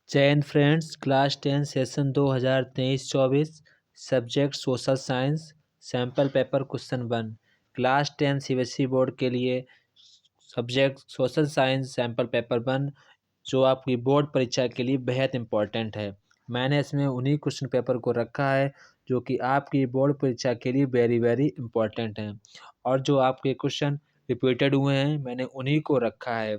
जय Hind friends, class 10 session 2023-24 subject social science sample paper question 1 class 10 CBSE board के लिए subject social science sample paper 1 जो आपकी board परीक्षा के लिए बेहद इम्पॉर्टेंट है। मैंने इसमें उन्हीं क्वेश्चन पेपर को रखा है जो कि आपकी बोर्ड परीक्षा के लिए वेरी वेरी इम्पॉर्टेंट हैं और जो आपके क्वेश्चन रिपीटेड हुए हैं मैंने उन्हीं को रखा है।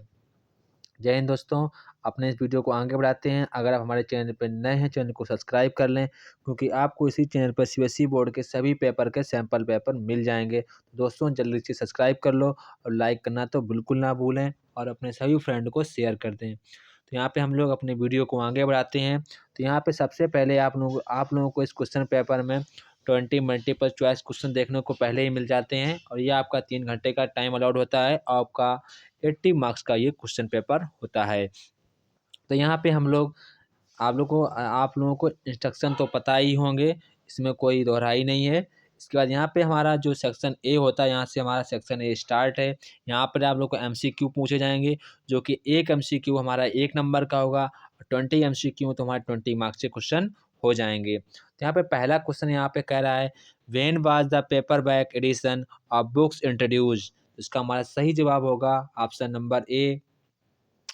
जय हिंद दोस्तों, अपने इस वीडियो को आगे बढ़ाते हैं। अगर आप हमारे चैनल पर नए हैं, चैनल को सब्सक्राइब कर लें क्योंकि आपको इसी चैनल पर सीबीएसई बोर्ड के सभी पेपर के सैंपल पेपर मिल जाएंगे। दोस्तों जल्दी से सब्सक्राइब कर लो और लाइक करना तो बिल्कुल ना भूलें और अपने सभी फ्रेंड को शेयर कर दें। तो यहाँ पे हम लोग अपने वीडियो को आगे बढ़ाते हैं। तो यहाँ पे सबसे पहले आप लोगों को इस क्वेश्चन पेपर में 20 मल्टीपल चॉइस क्वेश्चन देखने को पहले ही मिल जाते हैं और ये आपका 3 घंटे का टाइम अलाउड होता है और आपका 80 मार्क्स का ये क्वेश्चन पेपर होता है। तो यहाँ पे हम लोग आप लोगों को इंस्ट्रक्शन तो पता ही होंगे, इसमें कोई दोहराई नहीं है। इसके बाद यहाँ पे हमारा जो सेक्शन ए होता है, यहाँ से हमारा सेक्शन ए स्टार्ट है। यहाँ पर आप लोग को एमसीक्यू पूछे जाएंगे जो कि एक एमसीक्यू हमारा 1 नंबर का होगा और 20 एमसीक्यू तो हमारे 20 मार्क्स के क्वेश्चन हो जाएंगे। तो यहाँ पे पहला क्वेश्चन यहाँ पे कह रहा है when was the paperback edition of books introduced. इसका हमारा सही जवाब होगा option number A.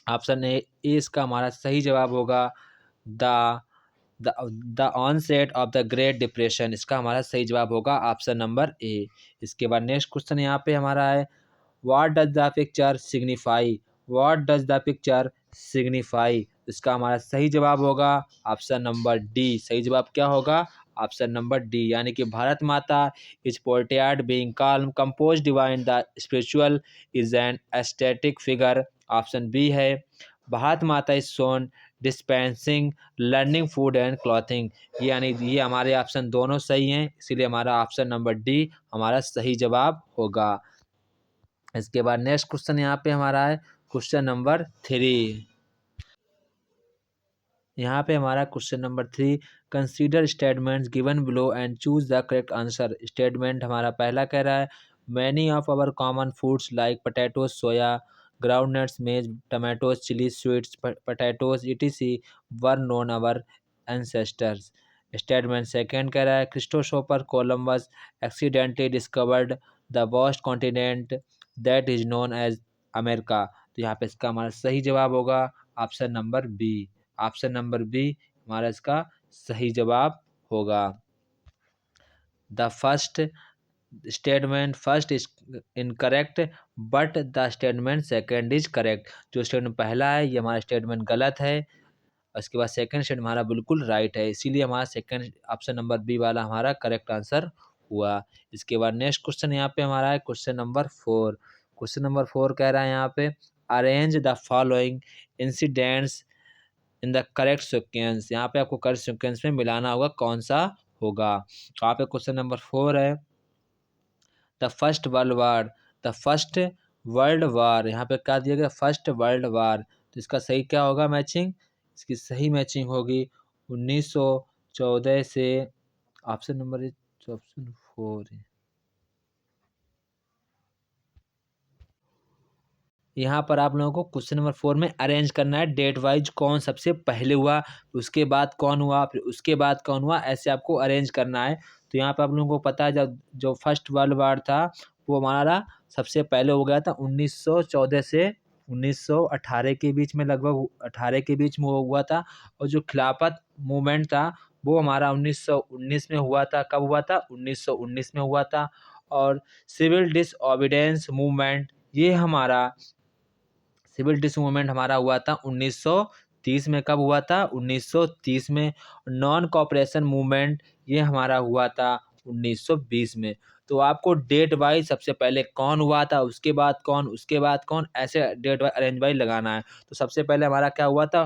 Option A इसका हमारा सही जवाब होगा the the onset of the great depression. इसका हमारा सही जवाब होगा ऑप्शन नंबर ए। इसके बाद नेक्स्ट क्वेश्चन यहाँ पे हमारा है what does the picture signify. What does the picture signify. इसका हमारा सही जवाब होगा ऑप्शन नंबर डी। सही जवाब क्या होगा? ऑप्शन नंबर डी, यानी कि Bharat Mata is portrayed being calm composed divine the spiritual is an aesthetic figure. Option B है Bharat Mata is shown dispensing learning food and clothing. यानी ये हमारे ऑप्शन दोनों सही हैं, इसीलिए हमारा ऑप्शन नंबर डी हमारा सही जवाब होगा। इसके बाद नेक्स्ट क्वेश्चन यहाँ पे हमारा है क्वेश्चन नंबर 3। यहाँ पे हमारा question number 3 consider statements given below and choose the correct answer. Statement हमारा पहला कह रहा है many of our common foods like potatoes soya groundnuts maize tomatoes chilli sweet potatoes etc were known our ancestors. Statement second कह रहा है Christopher Columbus accidentally discovered the vast continent that is known as America. तो यहाँ पे इसका हमारा सही जवाब होगा option number B. Option number B हमारा इसका सही जवाब होगा। The first statement first is incorrect but the statement second is correct. जो स्टेटमेंट पहला है ये हमारा स्टेटमेंट गलत है, उसके बाद सेकंड स्टेटमेंट हमारा बिल्कुल राइट है, इसीलिए हमारा सेकंड ऑप्शन नंबर बी वाला हमारा करेक्ट आंसर हुआ। इसके बाद नेक्स्ट क्वेश्चन यहाँ पे हमारा है क्वेश्चन नंबर 4। क्वेश्चन नंबर 4 कह रहा है यहाँ पे arrange the following incidents in the correct sequence. यहाँ पे आपको करेक्ट सिक्वेंस में मिलाना होगा कौन सा होगा। तो यहाँ पे क्वेश्चन नंबर 4 है the first world war. The first world war यहाँ पे क्या दिया गया फर्स्ट वर्ल्ड वार, तो इसका सही क्या होगा मैचिंग? इसकी सही मैचिंग होगी 1914 से। ऑप्शन नंबर ऑप्शन 4 है। यहाँ पर आप लोगों को क्वेश्चन नंबर 4 में अरेंज करना है डेट वाइज कौन सबसे पहले हुआ, उसके बाद कौन हुआ, फिर उसके बाद कौन हुआ, ऐसे आपको अरेंज करना है। तो यहाँ पर आप लोगों को पता है जब जो फर्स्ट वर्ल्ड वार था वो हमारा सबसे पहले हो गया था 1914 से 1918 के बीच में, लगभग 18 के बीच में वो हुआ था। और जो खिलाफत मूवमेंट था वो हमारा 1919 में हुआ था। कब हुआ था? 1919 में हुआ था। और सिविल डिसओबीडियंस मूवमेंट ये हमारा सिविल डिस मूवमेंट हमारा हुआ था 1930 में। कब हुआ था? 1930 में। नॉन कॉपरेशन मूवमेंट ये हमारा हुआ था 1920 में। तो आपको डेट वाइज सबसे पहले कौन हुआ था, उसके बाद कौन, उसके बाद कौन, ऐसे डेट वाइज अरेंज वाइज लगाना है। तो सबसे पहले हमारा क्या हुआ था?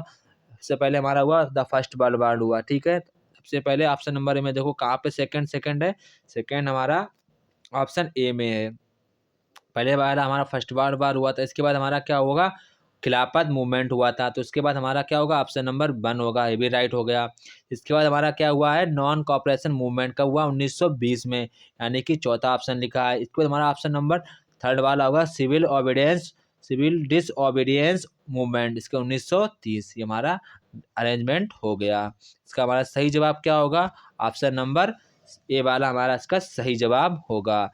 सबसे पहले हमारा हुआ द फर्स्ट वर्ल्ड वार हुआ, ठीक है। सबसे पहले ऑप्शन नंबर में देखो कहाँ पे सेकंड है, सेकंड हमारा ऑप्शन ए में है। पहले बार हमारा फर्स्ट बार हुआ था, इसके बाद हमारा क्या होगा? खिलाफत मूवमेंट हुआ था। तो उसके बाद हमारा क्या होगा? ऑप्शन नंबर 1 होगा, ये भी राइट हो गया। इसके बाद हमारा क्या हुआ है? नॉन कॉपरेशन मूवमेंट कब हुआ? 1920 में, यानी कि चौथा ऑप्शन लिखा है। इसके बाद हमारा ऑप्शन नंबर 3 वाला होगा सिविल डिसओबीडियंस मूवमेंट, इसके 1930, ये हमारा अरेंजमेंट हो गया। इसका हमारा सही जवाब क्या होगा? ऑप्शन नंबर ए वाला हमारा इसका सही जवाब होगा।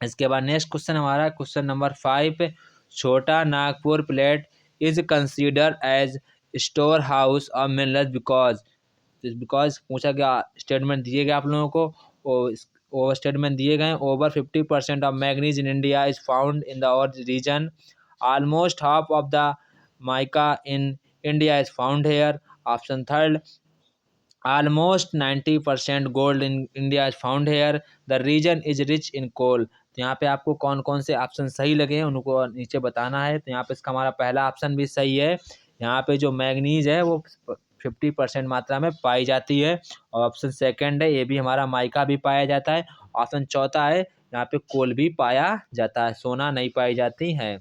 इसके बाद नेक्स्ट क्वेश्चन हमारा question number 5, Chota Nagpur plateau is consider as store house of minerals because पूछा गया, स्टेटमेंट दिए गए आप लोगों को, और स्टेटमेंट दिए गए, over 50% of manganese in India is found in the और region, almost half of the mica in India is found here, option third, almost 90% gold in India is found here, the region is rich in coal। तो यहाँ पे आपको कौन कौन से option सही लगे हैं उनको नीचे बताना है। तो यहाँ पे इसका हमारा पहला ऑप्शन भी सही है, यहाँ पे जो मैग्नीज है वो 50% मात्रा में पाई जाती है, और ऑप्शन सेकंड है ये भी हमारा माइका भी पाया जाता है, ऑप्शन चौथा है यहाँ पे कोल भी पाया जाता है, सोना नहीं पाई जाती है।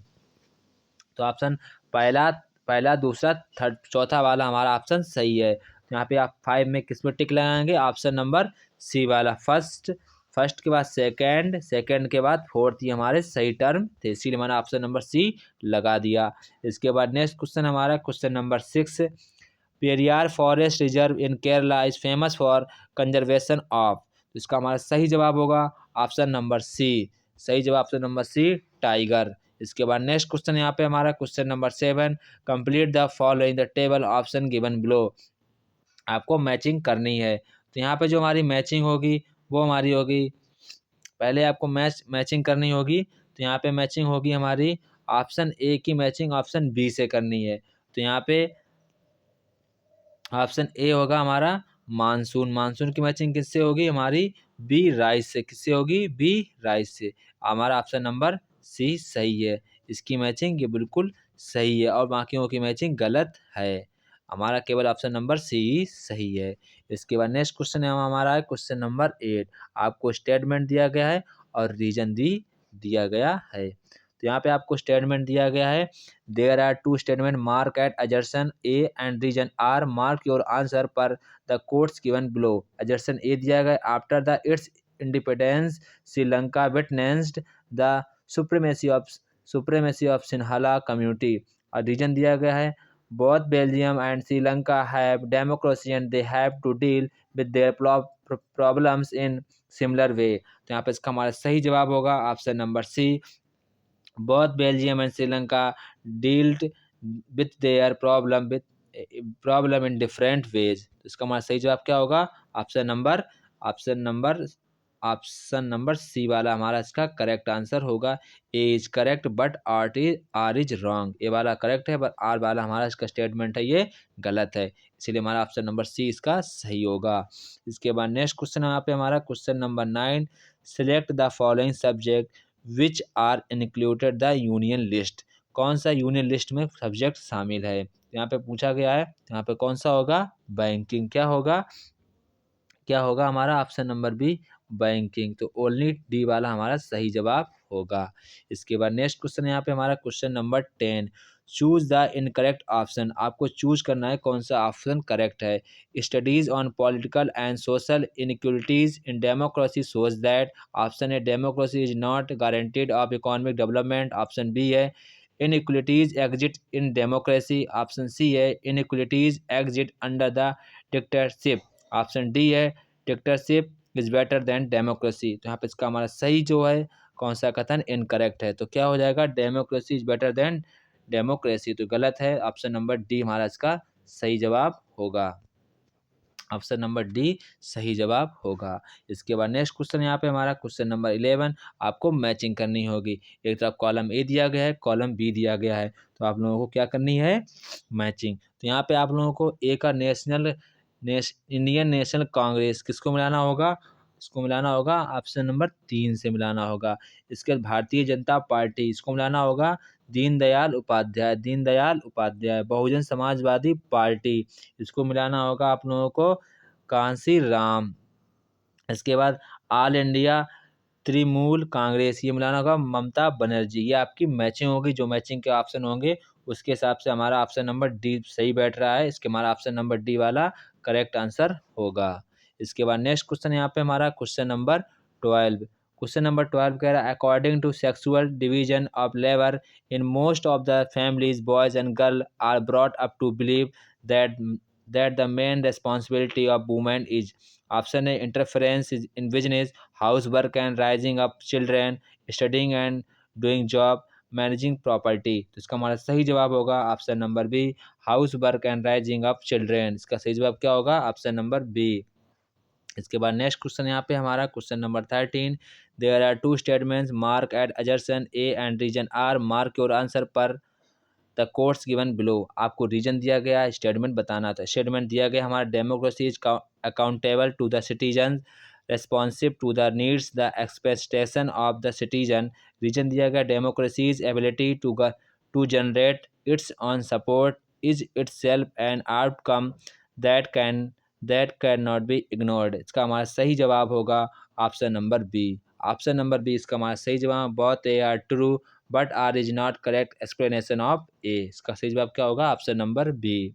तो ऑप्शन पहला दूसरा थर्ड चौथा वाला हमारा ऑप्शन सही है। तो यहाँ पे आप 5 में किस में टिक लगाएंगे? ऑप्शन नंबर सी वाला, फर्स्ट के बाद सेकंड के बाद फोर्थ, ये हमारे सही टर्म थे, इसीलिए मैंने ऑप्शन नंबर सी लगा दिया। इसके बाद नेक्स्ट क्वेश्चन हमारा question number 6, Periyar forest reserve in Kerala is famous for conservation of. इसका हमारा सही जवाब होगा ऑप्शन नंबर सी, सही जवाब ऑप्शन नंबर सी, टाइगर। इसके बाद नेक्स्ट क्वेश्चन यहाँ पे हमारा question number 7, complete the following the table option given below. आपको मैचिंग करनी है। तो यहाँ पे जो हमारी मैचिंग होगी वो हमारी होगी, पहले आपको मैचिंग करनी होगी। तो यहाँ पे मैचिंग होगी हमारी ऑप्शन ए की मैचिंग ऑप्शन बी से करनी है। तो यहाँ पे ऑप्शन ए होगा हमारा मानसून की मैचिंग किससे होगी? हमारी बी राइस से। किससे होगी? बी राइस से। हमारा ऑप्शन नंबर सी सही है, इसकी मैचिंग ये बिल्कुल सही है, और बाकियों की मैचिंग गलत है। हमारा केवल ऑप्शन नंबर सी ही सही है। इसके बाद नेक्स्ट क्वेश्चन है हमारा है क्वेश्चन नंबर 8, आपको स्टेटमेंट दिया गया है और रीजन दिया गया है। तो यहाँ पे आपको स्टेटमेंट दिया गया है, there are two statement mark at assertion A and reason R, mark your answer per the codes given below. Assertion A दिया गया, after the its independence Sri Lanka witnessed the supremacy of Sinhala community. और reason दिया गया है, both Belgium and Sri Lanka have democracy and they have to deal with their problems in similar way। तो यहाँ पे इसका हमारा सही जवाब होगा option number C, both Belgium and Sri Lanka dealt with their problem in different ways। तो इसका हमारा सही जवाब क्या होगा? ऑप्शन नंबर सी वाला हमारा इसका करेक्ट आंसर होगा। A is correct but R is wrong. A वाला करेक्ट है बट आर वाला हमारा इसका स्टेटमेंट है ये गलत है, इसीलिए हमारा ऑप्शन नंबर सी इसका सही होगा। इसके बाद नेक्स्ट क्वेश्चन यहाँ पे हमारा question number 9, select the following subject which are included the union list. कौन सा यूनियन लिस्ट में सब्जेक्ट शामिल है? यहाँ पे पूछा गया है, यहाँ पे कौन सा होगा? बैंकिंग। क्या होगा हमारा ऑप्शन नंबर बी, बैंकिंग। तो ओनली डी वाला हमारा सही जवाब होगा। इसके बाद नेक्स्ट क्वेश्चन यहाँ पे हमारा question number 10, choose the incorrect option. आपको चूज करना है कौन सा ऑप्शन करेक्ट है। Studies on political and social inequalities in democracy shows that. Option A, democracy is not guaranteed of economic development. Option B है, inequalities exist in democracy. Option C है, inequalities exist under the dictatorship. Option D है, dictatorship is better than democracy. तो यहाँ पे इसका हमारा सही जो है कौन सा कथन इनकरेक्ट है, तो क्या हो जाएगा? Democracy is better than democracy, तो गलत है। ऑप्शन नंबर डी हमारा इसका सही जवाब होगा। ऑप्शन नंबर डी सही जवाब होगा। इसके बाद नेक्स्ट क्वेश्चन यहाँ पे हमारा क्वेश्चन नंबर 11, आपको मैचिंग करनी होगी। एक तरफ कॉलम ए दिया गया है, कॉलम बी दिया गया है, तो आप लोगों को क्या करनी है? मैचिंग। तो यहाँ पे आप लोगों को ए का इंडियन नेशनल कांग्रेस किसको मिलाना होगा? इसको मिलाना होगा ऑप्शन नंबर 3 से मिलाना होगा। इसके बाद भारतीय जनता पार्टी, इसको मिलाना होगा दीनदयाल उपाध्याय। बहुजन समाजवादी पार्टी, इसको मिलाना होगा आप लोगों को कांसी राम। इसके बाद ऑल इंडिया तृणमूल कांग्रेस, ये मिलाना होगा ममता बनर्जी। ये आपकी मैचिंग होगी, जो मैचिंग के ऑप्शन होंगे उसके हिसाब से हमारा ऑप्शन नंबर डी सही बैठ रहा है, इसके हमारा ऑप्शन नंबर डी वाला करेक्ट आंसर होगा। इसके बाद नेक्स्ट क्वेश्चन यहाँ पे हमारा क्वेश्चन नंबर 12। क्वेश्चन नंबर 12 कह रहा है, according to sexual division of labour in most of the families boys and girl are brought up to believe that that the main responsibility of women is. Option A, interference is in business, housework and raising up children, studying and doing job, managing property. तो इसका हमारा सही जवाब होगा option number B, house work and rising up children. इसका सही जवाब क्या होगा? Option number B. इसके बाद नेक्स्ट क्वेश्चन यहाँ पे हमारा question number 13, there are two statements mark at assertion A and reason R, mark your answer per the codes given below. आपको रीजन दिया गया, स्टेटमेंट बताना था। स्टेटमेंट दिया गया हमारा democracy is accountable to the citizen, responsive to the needs the expectation of the citizen. Reason दिया गया democracy is ability to generate its own support is its self an outcome that can not be ignored. इसका हमारा सही जवाब होगा option number B. Option number B इसका हमारा सही जवाब। Both A R true but R is not correct explanation of A. इसका सही जवाब क्या होगा? Option number B.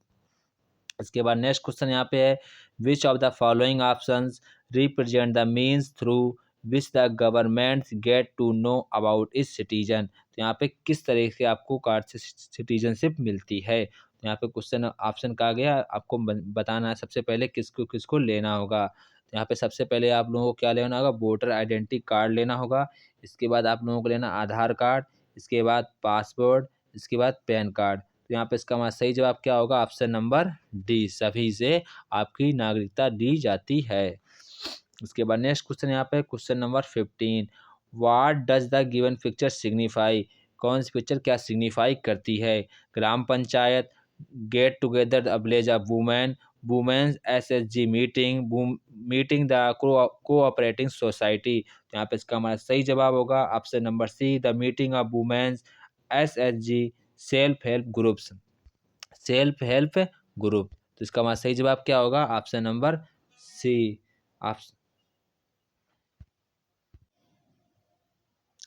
इसके बाद नेक्स्ट क्वेश्चन यहाँ पे है, which of the following options represent the means through which the government get to know about its citizen. तो यहाँ पे किस तरह से आपको कार्ड से सिटीजनशिप मिलती है। तो यहाँ पे क्वेश्चन ऑप्शन कहा गया, आपको बताना है सबसे पहले किसको किसको लेना होगा। तो यहाँ पे सबसे पहले आप लोगों को क्या लेना होगा? वोटर आइडेंटिटी कार्ड लेना होगा। इसके बाद आप लोगों को लेना आधार कार्ड, इसके बाद पासपोर्ट, इसके बाद पैन कार्ड। तो यहाँ पे इसका हमारा सही जवाब क्या होगा? ऑप्शन नंबर डी, सभी से आपकी नागरिकता दी जाती है। उसके बाद नेक्स्ट क्वेश्चन यहाँ पे question number 15, what does the given picture signify. कौन सी पिक्चर क्या सिग्निफाई करती है? Gram panchayat, get together the village of women, womens SHG meeting, meeting the cooperating society. तो यहाँ पे इसका हमारा सही जवाब होगा option number C, the meeting of womens SHG self help groups, self help group. तो इसका हमारा सही जवाब क्या होगा? Option number C.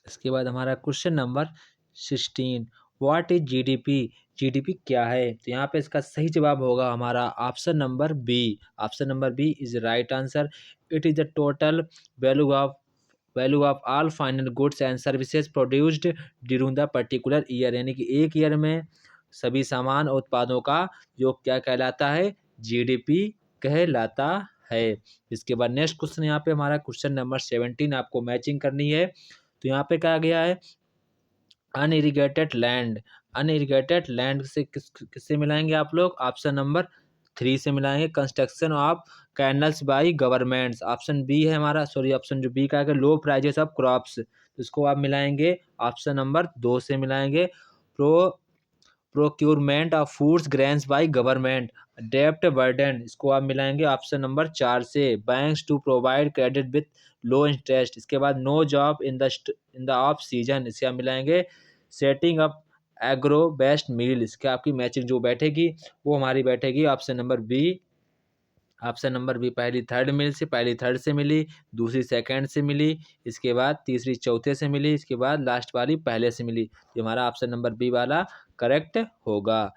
इसके बाद हमारा question number 16, what is GDP. GDP क्या है? तो यहाँ पे इसका सही जवाब होगा हमारा option number B. Option number B is right answer. It is the total value of all final goods and services produced during the particular year. यानी कि एक ईयर में सभी सामान और उत्पादों का योग क्या कहलाता है? जीडीपी कहलाता है। इसके बाद नेक्स्ट क्वेश्चन यहाँ पे हमारा क्वेश्चन नंबर 17, आपको मैचिंग करनी है। तो यहाँ पे कहा गया है, अनइरिगेटेड लैंड। अनइरिगेटेड लैंड से किससे मिलाएंगे आप लोग? ऑप्शन नंबर 3 से मिलाएंगे, construction of canals by governments. Option B है हमारा, सॉरी ऑप्शन जो बी का है, लो प्राइजेस ऑफ क्रॉप्स। तो इसको आप मिलाएंगे ऑप्शन नंबर 2 से मिलाएंगे, procurement of foods grains by government. डेप्ट बर्डन, इसको आप मिलाएंगे ऑप्शन नंबर 4 से, banks to provide credit with low interest. इसके बाद no job in the off season, इसे आप मिलाएंगे setting up agro based mill. इसके आपकी मैचिंग जो बैठेगी वो हमारी बैठेगी option number B. Option number B, पहली थर्ड से मिली, दूसरी सेकंड से मिली, इसके बाद तीसरी चौथे से मिली, इसके बाद लास्ट वाली पहले से मिली। तो हमारा ऑप्शन नंबर बी वाला करेक्ट होगा।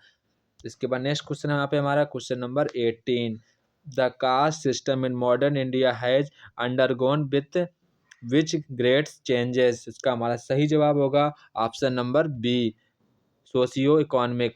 इसके बाद नेक्स्ट क्वेश्चन यहाँ पे हमारा question number 18, the caste system in modern India has undergone with which great changes. इसका हमारा सही जवाब होगा option number B, socio economic.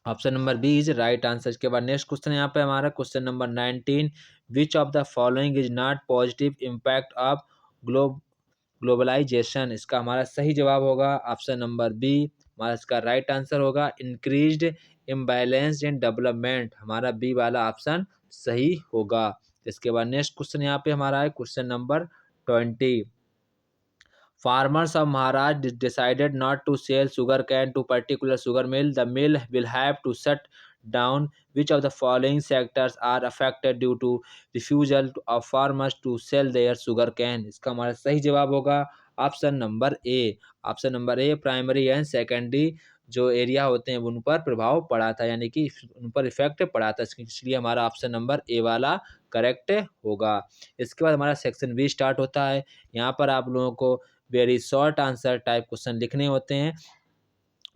Option number B is right answer. इसके बाद नेक्स्ट क्वेश्चन यहाँ पे हमारा question number 19, which of the following is not positive impact of globalization. इसका हमारा सही जवाब होगा ऑप्शन नंबर बी, हमारा इसका राइट आंसर होगा इंक्रीज्ड इम्बैलेंस इन डेवलपमेंट। हमारा बी वाला ऑप्शन सही होगा। इसके बाद नेक्स्ट क्वेश्चन यहाँ पे हमारा है question number 20, farmers of Maharashtra decided not to sell sugarcane to particular sugar mill. The mill will have to shut down. Which of the following sectors are affected due to refusal of farmers to sell their sugarcane? इसका हमारा सही जवाब होगा option number A. Option number A, primary and secondary जो area होते हैं उन पर प्रभाव पड़ा था, यानी कि उन पर इफेक्ट पड़ा था, इसलिए हमारा ऑप्शन नंबर ए वाला करेक्ट होगा। इसके बाद हमारा सेक्शन बी स्टार्ट होता है। यहाँ पर आप लोगों को very short answer type question लिखने होते हैं,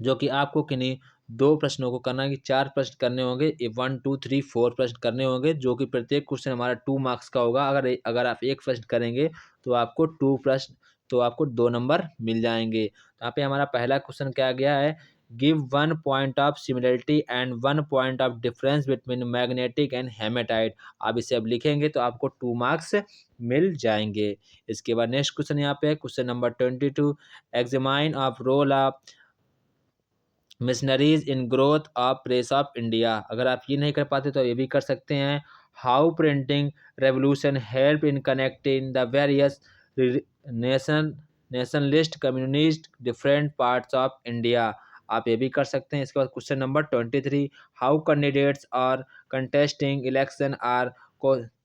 जो कि आपको किन्हीं 2 प्रश्नों को करना है कि 4 प्रश्न करने होंगे, 1 2 3 4 प्रश्न करने होंगे, जो कि प्रत्येक क्वेश्चन हमारा 2 मार्क्स का होगा। अगर आप एक प्रश्न करेंगे तो आपको 2 नंबर मिल जाएंगे। यहाँ पे हमारा पहला क्वेश्चन क्या गया है, give 1 point of similarity and 1 point of difference between magnetic and hematite. आप इसे अब लिखेंगे तो आपको 2 मार्क्स मिल जाएंगे। इसके बाद नेक्स्ट क्वेश्चन यहाँ पे question number 22, examine of role of missionaries in growth of press of India. अगर आप ये नहीं कर पाते तो ये भी कर सकते हैं। How printing revolution help in connecting the various nation nationalist communist different parts of India. आप ये भी कर सकते हैं। इसके बाद question number 23, how candidates are contesting election are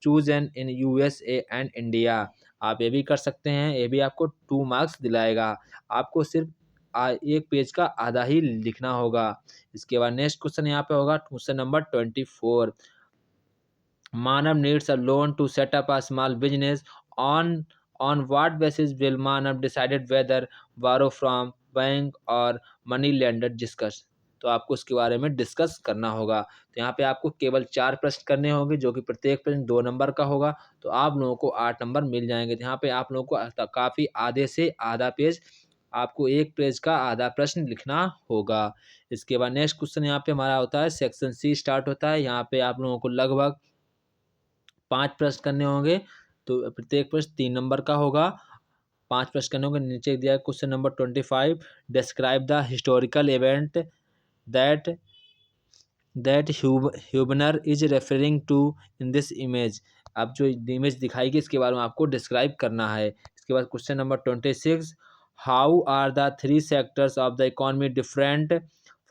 chosen in USA and India. आप ये भी कर सकते हैं। ये भी आपको 2 मार्क्स दिलाएगा। आपको सिर्फ एक पेज का आधा ही लिखना होगा। इसके बाद नेक्स्ट क्वेश्चन यहाँ पे होगा question number 24, Manav needs a loan to set up a small business on what basis will Manav decided whether borrow from bank और मनी लेंडर डिस्कस। तो आपको इसके बारे में डिस्कस करना होगा। तो यहाँ पे आपको केवल 4 प्रश्न करने होंगे, जो कि प्रत्येक प्रश्न 2 नंबर का होगा। तो आप लोगों को 8 नंबर मिल जाएंगे। तो यहाँ पे आप लोगों को काफ़ी आधे से आधा पेज, आपको एक पेज का आधा प्रश्न लिखना होगा। इसके बाद नेक्स्ट क्वेश्चन यहाँ पे हमारा होता है सेक्शन सी स्टार्ट होता है। यहाँ पे आप लोगों को लगभग 5 प्रश्न करने होंगे। तो प्रत्येक प्रश्न 3 नंबर का होगा। 5 प्रश्न करने होंगे। नीचे दिया है question number 25, describe the historical event that Hubner is referring to in this image. अब जो इमेज दिखाई गई इसके बारे में आपको डिस्क्राइब करना है। इसके बाद question number 26, how are the 3 sectors of the economy different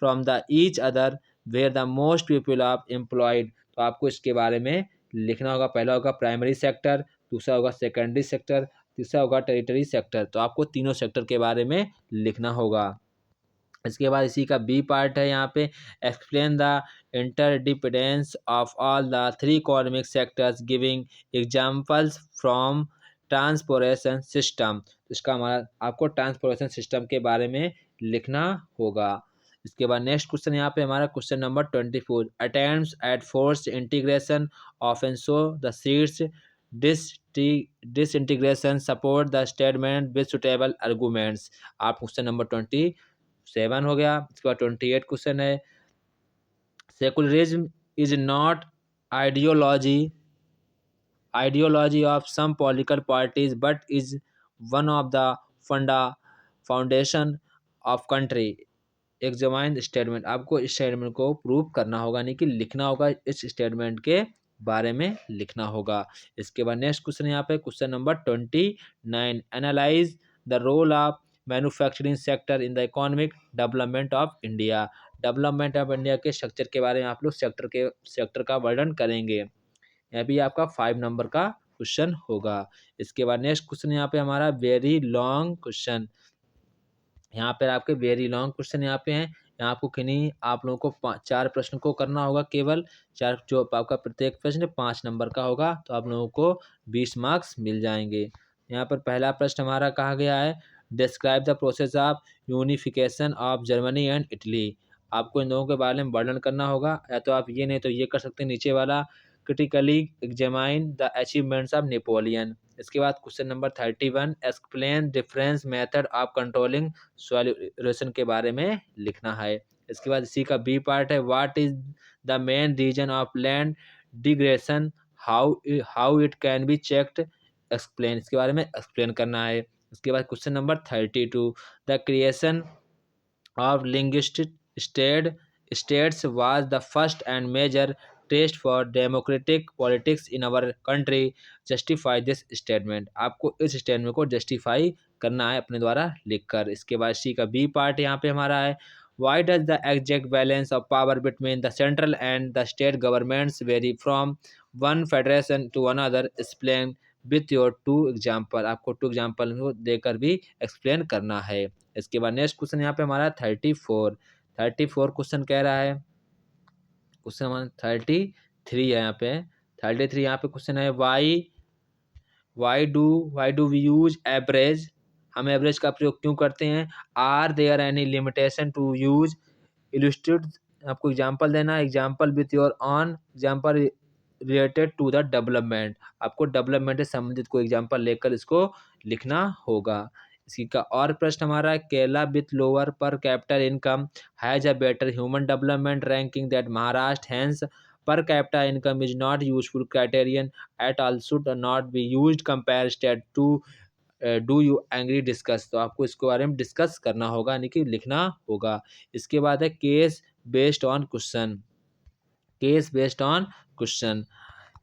from the each other where the most people of employed. तो आपको इसके बारे में लिखना होगा। पहला होगा प्राइमरी सेक्टर, दूसरा होगा सेकेंडरी सेक्टर, तीसरा होगा टेरिटरी सेक्टर। तो आपको तीनों सेक्टर के बारे में लिखना होगा। इसके बाद इसी का बी पार्ट है यहाँ पे, explain the interdependence of all the 3 economic sectors giving examples from transportation system. इसका हमारा आपको ट्रांसपोर्टेशन सिस्टम के बारे में लिखना होगा। इसके बाद नेक्स्ट क्वेश्चन यहाँ पे हमारा question number 24, attempts at force integration often show the seeds disintegration support the statement with suitable arguments. आप क्वेश्चन नंबर 27 हो गया। इसके बाद 28 क्वेश्चन है, secularism is not ideology of some political parties but is one of the foundation of country. Examine statement. आपको इस statement को prove करना होगा, नहीं कि लिखना होगा। इस स्टेटमेंट के बारे में लिखना होगा। इसके बाद नेक्स्ट क्वेश्चन यहाँ पे question number 29, analyse the role of manufacturing sector in the economic development of India. Development of India के स्ट्रक्चर के बारे में आप लोग सेक्टर का वर्णन करेंगे। यह भी आपका 5 नंबर का क्वेश्चन होगा। इसके बाद नेक्स्ट क्वेश्चन यहाँ पे हमारा वेरी लॉन्ग क्वेश्चन। यहाँ पर आपके वेरी लॉन्ग क्वेश्चन यहाँ पे हैं। यहाँ आपको किन्हीं आप लोगों को 4 प्रश्न को करना होगा। केवल 4, जो आपका प्रत्येक प्रश्न 5 नंबर का होगा। तो आप लोगों को 20 मार्क्स मिल जाएंगे। यहाँ पर पहला प्रश्न हमारा कहा गया है, describe the process of unification of Germany and Italy. आपको इन दोनों के बारे में वर्णन करना होगा। या तो आप ये नहीं तो ये कर सकते हैं नीचे वाला, critically examine the achievements of Napoleon. इसके बाद question number 31, explain difference method of controlling soil erosion के बारे में लिखना है। इसके बाद इसी का बी पार्ट है, what is the main reason of land degradation, how it can be checked, explain. इसके बारे में एक्सप्लेन करना है। इसके बाद question number 32, the creation of linguistic states was the first and major test for democratic politics in our country. Justify this statement। आपको इस statement को जस्टिफाई करना है अपने द्वारा लिखकर। इसके बाद सी का बी पार्ट यहाँ पे हमारा है, why does the exact balance of power between the central and the state governments vary from one federation to another, explain with your 2 example. आपको 2 एग्जाम्पल देकर भी एक्सप्लेन करना है। इसके बाद नेक्स्ट क्वेश्चन यहाँ पे हमारा 34 क्वेश्चन कह रहा है, क्वेश्चन हमारा 33 है यहाँ पे। 33 यहाँ पे क्वेश्चन है, why do we use average. हम एवरेज का प्रयोग क्यों करते हैं। Are there any limitation to use illustrate. आपको एग्जाम्पल देना है, example with your own example related to the development. आपको डेवलपमेंट से संबंधित कोई एग्जाम्पल लेकर इसको लिखना होगा। इसी का और प्रश्न हमारा, Kerala with lower per capita income has a better human development ranking that Maharashtra, hence per capita income is not useful criterion at all, should not be used compare state to do you angry discuss. तो आपको इसके बारे में discuss करना होगा, यानी कि लिखना होगा। इसके बाद है case based on question, case based on question.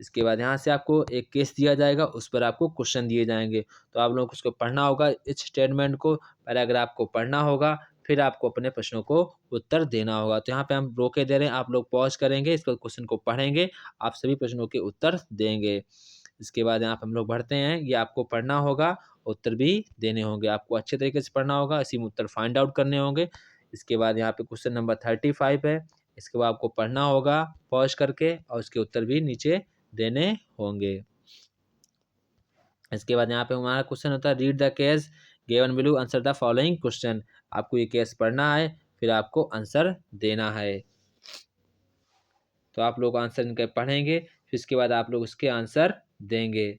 इसके बाद यहाँ से आपको एक केस दिया जाएगा, उस पर आपको क्वेश्चन दिए जाएंगे, तो आप लोगों को उसको पढ़ना होगा। इस स्टेटमेंट को पैराग्राफ को पढ़ना होगा, फिर आपको अपने प्रश्नों को उत्तर देना होगा। तो यहाँ पे हम रोके दे रहे हैं, आप लोग पॉज करेंगे, इसको क्वेश्चन को पढ़ेंगे, आप सभी प्रश्नों के उत्तर देंगे। इसके बाद यहाँ पे हम लोग बढ़ते हैं, ये आपको पढ़ना होगा, उत्तर भी देने होंगे, आपको अच्छे तरीके से पढ़ना होगा, इसी में उत्तर फाइंड आउट करने होंगे। इसके बाद यहाँ पे क्वेश्चन नंबर 35 है, इसके बाद आपको पढ़ना होगा पॉज करके, और उसके उत्तर भी नीचे देने होंगे। इसके बाद यहाँ पे हमारा क्वेश्चन होता है, read the case given below, answer the following question. आपको ये केस पढ़ना है, फिर आपको आंसर देना है। तो आप लोग आंसर इनके पढ़ेंगे, फिर इसके बाद आप लोग उसके आंसर देंगे।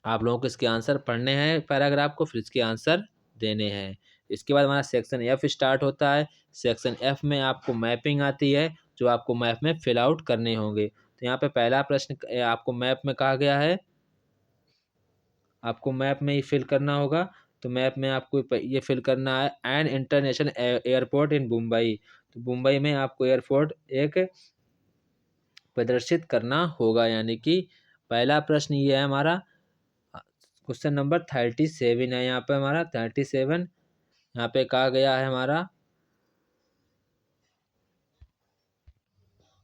आप लोगों को इसके आंसर पढ़ने हैं पैराग्राफ को, फिर इसके आंसर देने हैं। इसके बाद हमारा सेक्शन एफ स्टार्ट होता है। सेक्शन एफ में आपको मैपिंग आती है, जो आपको मैप में फिल आउट करने होंगे। तो यहाँ पे पहला प्रश्न आपको मैप में कहा गया है, आपको मैप में ही फिल करना होगा। तो मैप में आपको ये फिल करना है, N international airport in Mumbai. तो मुंबई में आपको एयरपोर्ट एक प्रदर्शित करना होगा, यानी कि पहला प्रश्न ये है हमारा। क्वेश्चन नंबर 37 है यहाँ पे हमारा 37, यहाँ पे कहा गया है हमारा।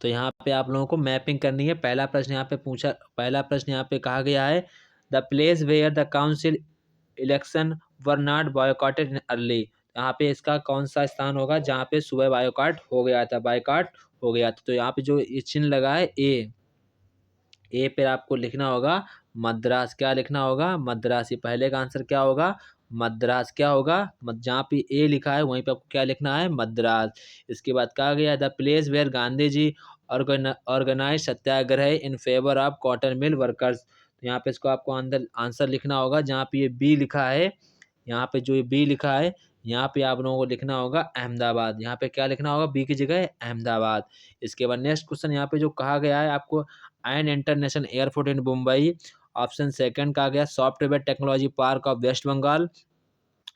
तो यहाँ पे आप लोगों को मैपिंग करनी है। पहला प्रश्न यहाँ पे पूछा, पहला प्रश्न यहाँ पे कहा गया है, the place where the council election were not boycotted in early. यहाँ पे इसका कौन सा स्थान होगा जहाँ पे सुबह बायकॉट हो गया था, बायकॉट हो गया था। तो यहाँ पे जो चिन्ह लगा है ए पे आपको लिखना होगा मद्रास। क्या लिखना होगा? मद्रास। ये पहले का आंसर क्या होगा? मद्रास। क्या होगा? जहाँ पे ए लिखा है वहीं पे आपको क्या लिखना है? मद्रास। इसके बाद कहा गया the place where Gandhi ji organise satyagraha in favour of cotton mill workers. तो यहाँ पे इसको आपको अंदर आंसर लिखना होगा, जहाँ पे ये बी लिखा है, यहाँ पे जो ये बी लिखा है, यहाँ पे आप लोगों को लिखना होगा अहमदाबाद। यहाँ पे क्या लिखना होगा? बी की जगह अहमदाबाद। इसके बाद नेक्स्ट क्वेश्चन यहाँ पे जो कहा गया है आपको, an international airport in Mumbai. Option second कहा गया software technology park of West Bengal.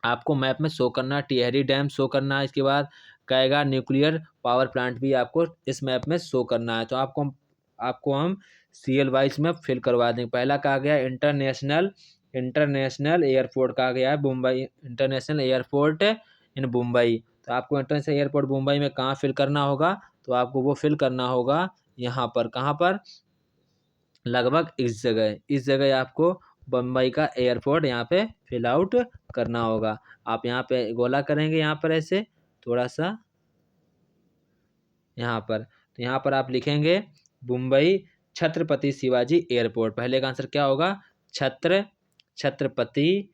आपको मैप में शो करना, टिहरी डैम शो करना है। इसके बाद कहेगा न्यूक्लियर पावर प्लांट भी आपको इस मैप में शो करना है। तो आपको हम सीएल वाइज में फिल करवा देंगे। पहला कहा गया इंटरनेशनल इंटरनेशनल एयरपोर्ट कहा गया है Mumbai, international airport in Mumbai. तो आपको इंटरनेशनल एयरपोर्ट मुंबई में कहाँ फिल करना होगा? तो आपको वो फिल करना होगा यहाँ पर। कहाँ पर? लगभग इस जगह आपको बम्बई का एयरपोर्ट यहाँ पे फिल आउट करना होगा। आप यहाँ पे गोला करेंगे, यहाँ पर ऐसे थोड़ा सा यहाँ पर, तो यहाँ पर आप लिखेंगे मुंबई छत्रपति शिवाजी एयरपोर्ट। पहले का आंसर क्या होगा? छत्रपति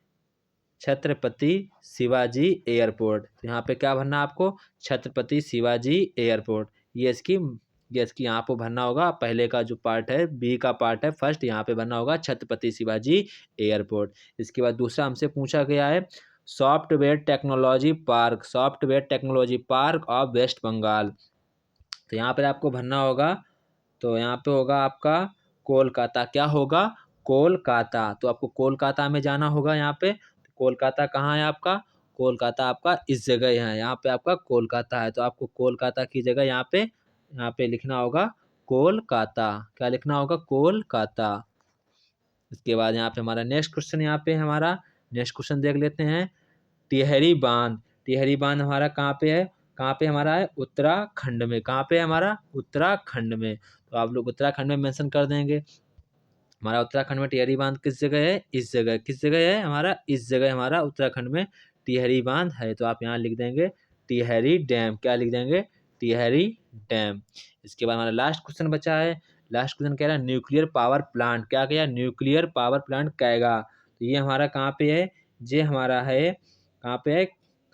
छत्रपति शिवाजी एयरपोर्ट। तो यहाँ पे क्या भरना आपको? छत्रपति शिवाजी एयरपोर्ट। ये इसकी यहाँ पे भरना होगा। पहले का जो पार्ट है, बी का पार्ट है फर्स्ट, यहाँ पे भरना होगा छत्रपति शिवाजी एयरपोर्ट। इसके बाद दूसरा हमसे पूछा गया है software technology park, software technology park of West Bengal. तो यहाँ पर आपको भरना होगा, तो यहाँ पे होगा आपका कोलकाता। क्या होगा? कोलकाता। तो आपको कोलकाता में जाना होगा। यहाँ पे कोलकाता कहाँ है आपका? कोलकाता आपका इस जगह है, यहाँ पे आपका कोलकाता है। तो आपको कोलकाता की जगह यहाँ पे लिखना होगा कोलकाता। क्या लिखना होगा? कोलकाता। इसके बाद यहाँ पे हमारा नेक्स्ट क्वेश्चन, यहाँ पे हमारा नेक्स्ट क्वेश्चन देख लेते हैं। टिहरी बांध, टिहरी बांध हमारा कहाँ पे है? कहाँ पे हमारा है? उत्तराखंड में। कहाँ पे है हमारा? उत्तराखंड में। तो आप लोग उत्तराखंड में मेंशन कर देंगे। हमारा उत्तराखंड में टिहरी बांध किस जगह है? इस जगह। किस जगह है हमारा? इस जगह हमारा उत्तराखंड में टिहरी बांध है। तो आप यहाँ लिख देंगे टिहरी डैम। क्या लिख देंगे? टिहरी डैम। इसके बाद हमारा लास्ट क्वेश्चन बचा है। लास्ट क्वेश्चन कह रहा है न्यूक्लियर पावर प्लांट। क्या कहेगा? न्यूक्लियर पावर प्लांट कहेगा। तो ये हमारा कहाँ पे है? ये हमारा है कहाँ पे है?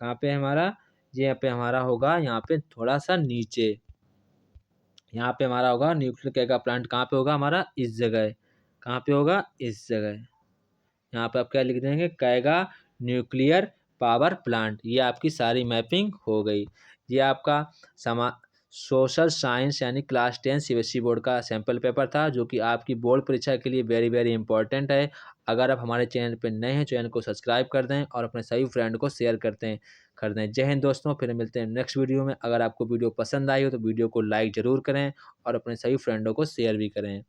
कहाँ पे है हमारा? ये यहाँ पे हमारा होगा, यहाँ पे थोड़ा सा नीचे, यहाँ पे हमारा होगा न्यूक्लियर का प्लांट। कहाँ पे होगा हमारा? इस जगह। कहाँ पे होगा? इस जगह। यहाँ पे आप क्या लिख देंगे, कैगा न्यूक्लियर पावर प्लांट। ये आपकी सारी मैपिंग हो गई। ये आपका समा सोशल साइंस यानी क्लास 10 सीबीएसई बोर्ड का सैम्पल पेपर था, जो कि आपकी बोर्ड परीक्षा के लिए वेरी वेरी इंपॉर्टेंट है। अगर आप हमारे चैनल पर नए हैं, चैनल को सब्सक्राइब कर दें और अपने सभी फ्रेंड को शेयर कर दें। जय हिंद दोस्तों, फिर मिलते हैं नेक्स्ट वीडियो में। अगर आपको वीडियो पसंद आई हो तो वीडियो को लाइक ज़रूर करें और अपने सभी फ्रेंडों को शेयर भी करें।